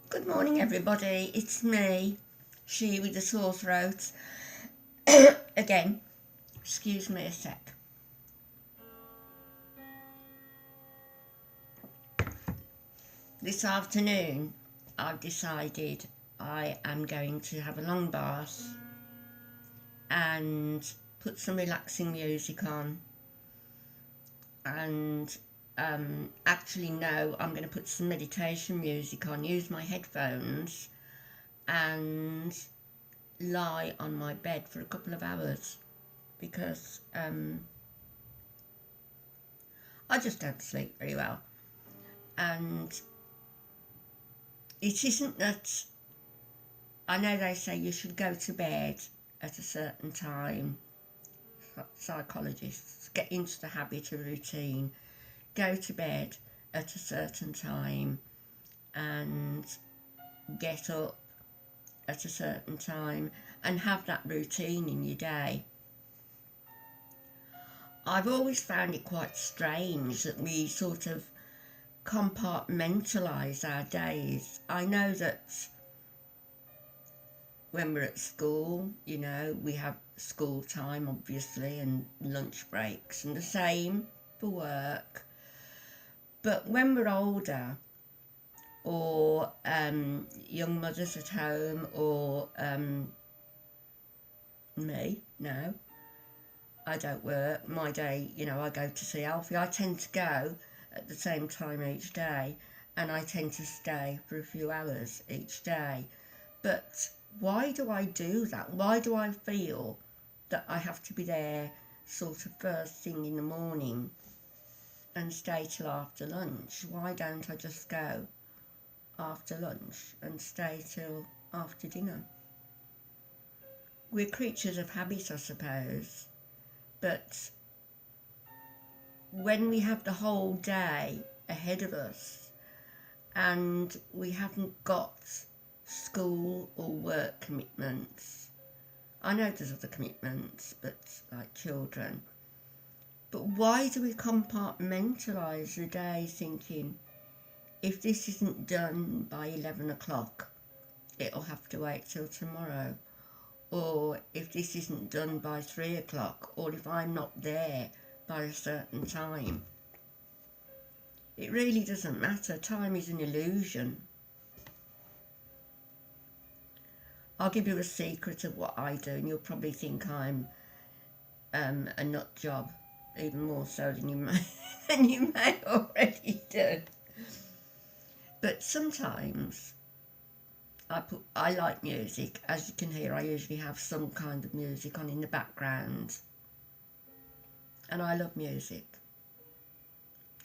Good morning, everybody. It's me, she with the sore throat. Again, excuse me a sec. This afternoon, I've decided I am going to have a long bath and put some relaxing music on. And actually, no, I'm going to put some meditation music on, use my headphones, and lie on my bed for a couple of hours because I just don't sleep very well. And it isn't that, I know they say you should go to bed at a certain time. Psychologists get into the habit of routine, go to bed at a certain time and get up at a certain time and have that routine in your day. I've always found it quite strange that we sort of compartmentalise our days. I know that when we're at school, we have school time obviously and lunch breaks, and the same for work. But when we're older, or young mothers at home, or me, no, I don't work. My day, I go to see Alfie. I tend to go at the same time each day, and I tend to stay for a few hours each day. But why do I do that? Why do I feel that I have to be there sort of first thing in the morning and stay till after lunch? Why don't I just go after lunch and stay till after dinner? We're creatures of habit, I suppose, but when we have the whole day ahead of us and we haven't got school or work commitments, I know there's other commitments, but like children, but why do we compartmentalise the day thinking, if this isn't done by 11 o'clock, it'll have to wait till tomorrow? Or if this isn't done by 3 o'clock, or if I'm not there by a certain time. It really doesn't matter. Time is an illusion. I'll give you a secret of what I do, and you'll probably think I'm a nut job, even more so than you may already do. But sometimes I like music. As you can hear, I usually have some kind of music on in the background. And I love music.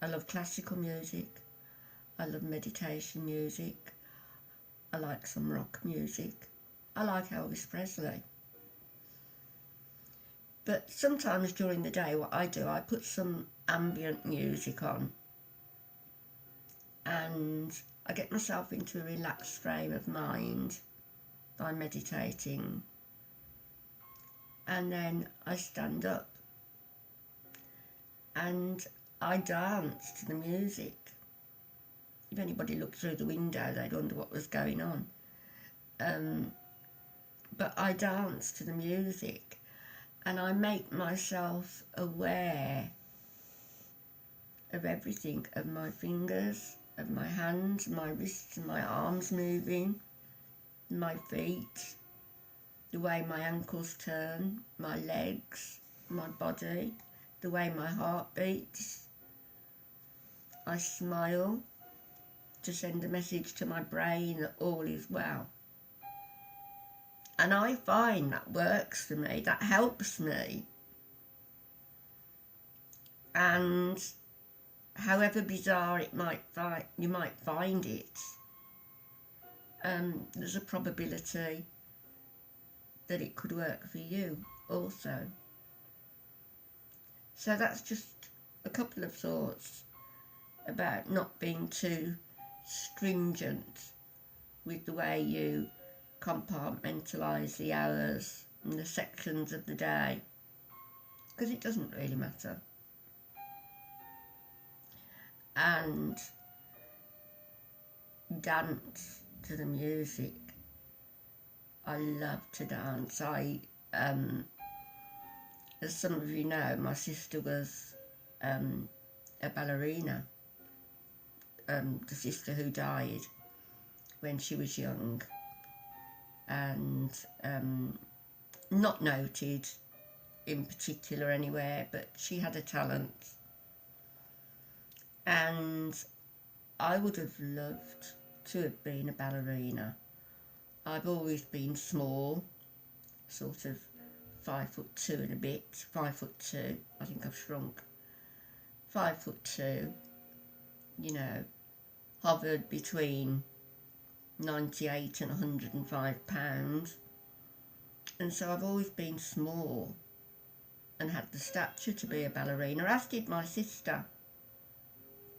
I love classical music. I love meditation music. I like some rock music. I like Elvis Presley. But sometimes during the day, what I do, I put some ambient music on and I get myself into a relaxed frame of mind by meditating, and then I stand up and I dance to the music. If anybody looked through the window, they'd wonder what was going on. But I dance to the music and I make myself aware of everything, of my fingers, of my hands, my wrists and my arms moving, my feet, the way my ankles turn, my legs, my body, the way my heart beats. I smile to send a message to my brain that all is well. And I find that works for me, that helps me. And however bizarre you might find it, there's a probability that it could work for you also. So that's just a couple of thoughts about not being too stringent with the way you compartmentalise the hours and the sections of the day, because it doesn't really matter. And dance to the music. I love to dance. As some of you know, my sister was a ballerina, the sister who died when she was young, and not noted in particular anywhere, but she had a talent, and I would have loved to have been a ballerina. I've always been small, sort of 5'2" and a bit, 5'2". I think I've shrunk. 5'2", you know, hovered between 98 and 105 pounds, and so I've always been small and had the stature to be a ballerina, as did my sister,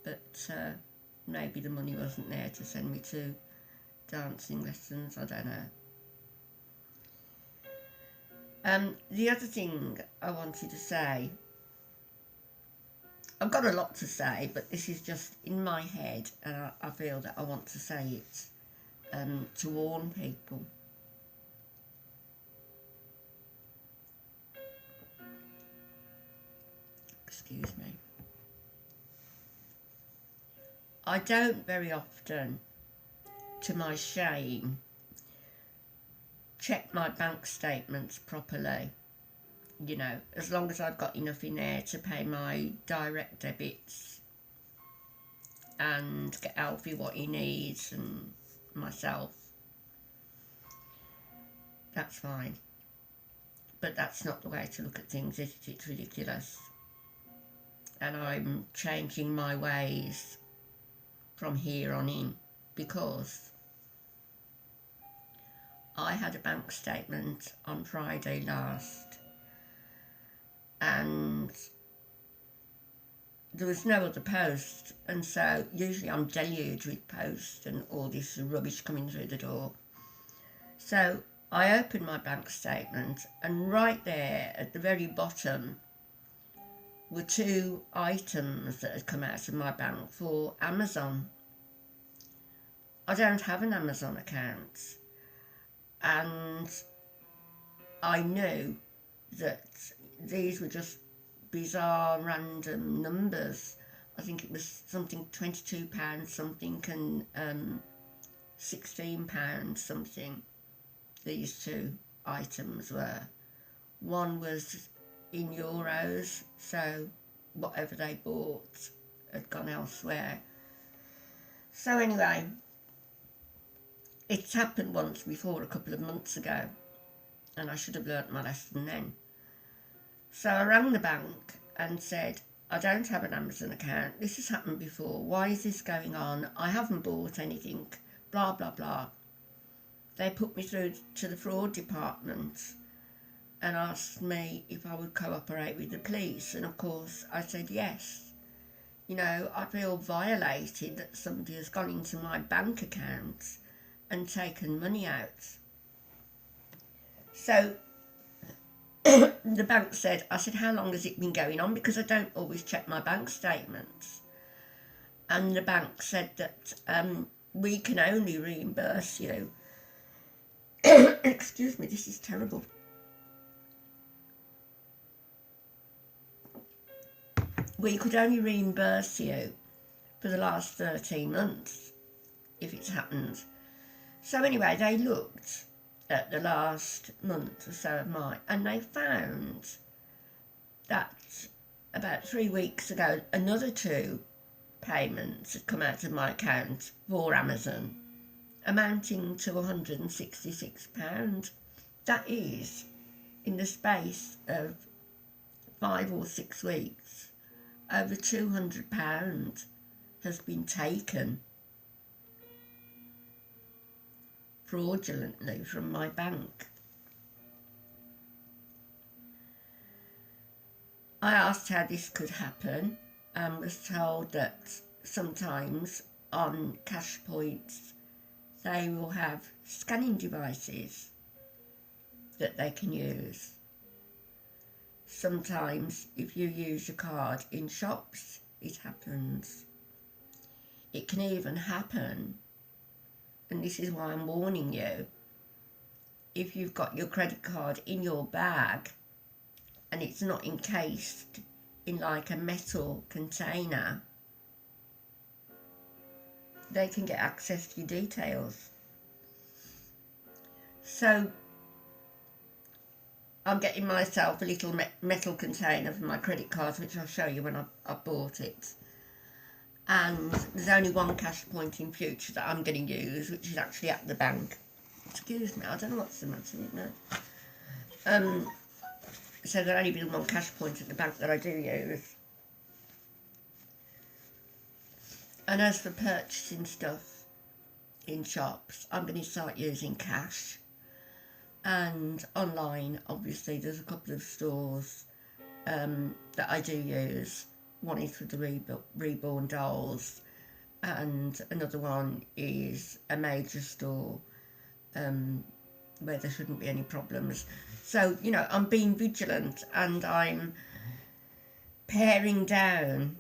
but maybe the money wasn't there to send me to dancing lessons, I don't know. The other thing I wanted to say, I've got a lot to say, but this is just in my head, and I feel that I want to say it to warn people. Excuse me. I don't very often, to my shame, check my bank statements properly. You know, as long as I've got enough in there to pay my direct debits and get Alfie what he needs and myself, that's fine. But that's not the way to look at things, is it? It's ridiculous. And I'm changing my ways from here on in, because I had a bank statement on Friday last, and there was no other post, and so usually I'm deluged with post and all this rubbish coming through the door. So I opened my bank statement, and right there at the very bottom were 2 items that had come out of my bank for Amazon. I don't have an Amazon account, and I knew that these were just bizarre random numbers. I think it was something £22 something and £16 something. These 2 items were. One was in euros, so whatever they bought had gone elsewhere. So anyway, it's happened once before a couple of months ago, and I should have learnt my lesson then. So I rang the bank and said, I don't have an Amazon account, this has happened before, why is this going on, I haven't bought anything, blah blah blah. They put me through to the fraud department and asked me if I would cooperate with the police, and of course I said yes. You know, I feel violated that somebody has gone into my bank account and taken money out. So the bank said, I said, how long has it been going on, because I don't always check my bank statements. And the bank said that we can only reimburse you excuse me, this is terrible. We could only reimburse you for the last 13 months if it's happened. So anyway, they looked at the last month or so of mine, and they found that about 3 weeks ago another 2 payments had come out of my account for Amazon, amounting to £166. That is, in the space of 5 or 6 weeks, over £200 has been taken fraudulently from my bank. I asked how this could happen and was told that sometimes on cash points they will have scanning devices that they can use. Sometimes if you use your card in shops, it happens. It can even happen, and this is why I'm warning you, if you've got your credit card in your bag and it's not encased in like a metal container, they can get access to your details. So I'm getting myself a little metal container for my credit cards, which I'll show you when I bought it. And there's only one cash point in future that I'm going to use, which is actually at the bank. Excuse me, I don't know what's the matter with me. So there'll only be one cash point at the bank that I do use. And as for purchasing stuff in shops, I'm going to start using cash. And online, obviously, there's a couple of stores that I do use. One is for the reborn dolls, and another one is a major store where there shouldn't be any problems. So, you know, I'm being vigilant and I'm paring down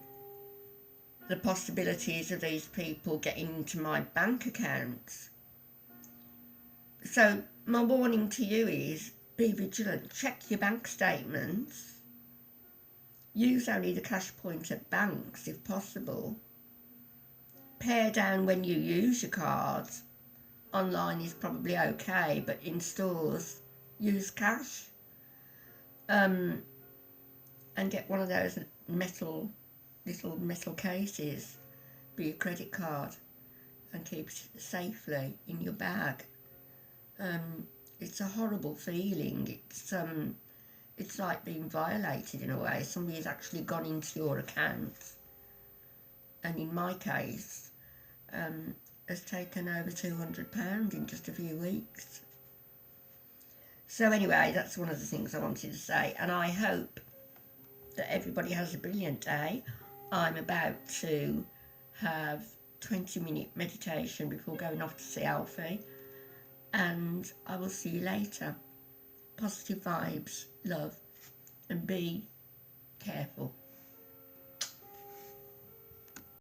the possibilities of these people getting into my bank accounts. So my warning to you is be vigilant. Check your bank statements. Use only the cash point at banks if possible. Pare down when you use your cards. Online is probably okay, but in stores, use cash. And get one of those little metal cases for your credit card and keep it safely in your bag. It's a horrible feeling. It's like being violated in a way. Somebody has actually gone into your account, and in my case, has taken over £200 in just a few weeks. So anyway, that's one of the things I wanted to say, and I hope that everybody has a brilliant day. I'm about to have 20-minute meditation before going off to see Alfie, and I will see you later. Positive vibes, love, and be careful.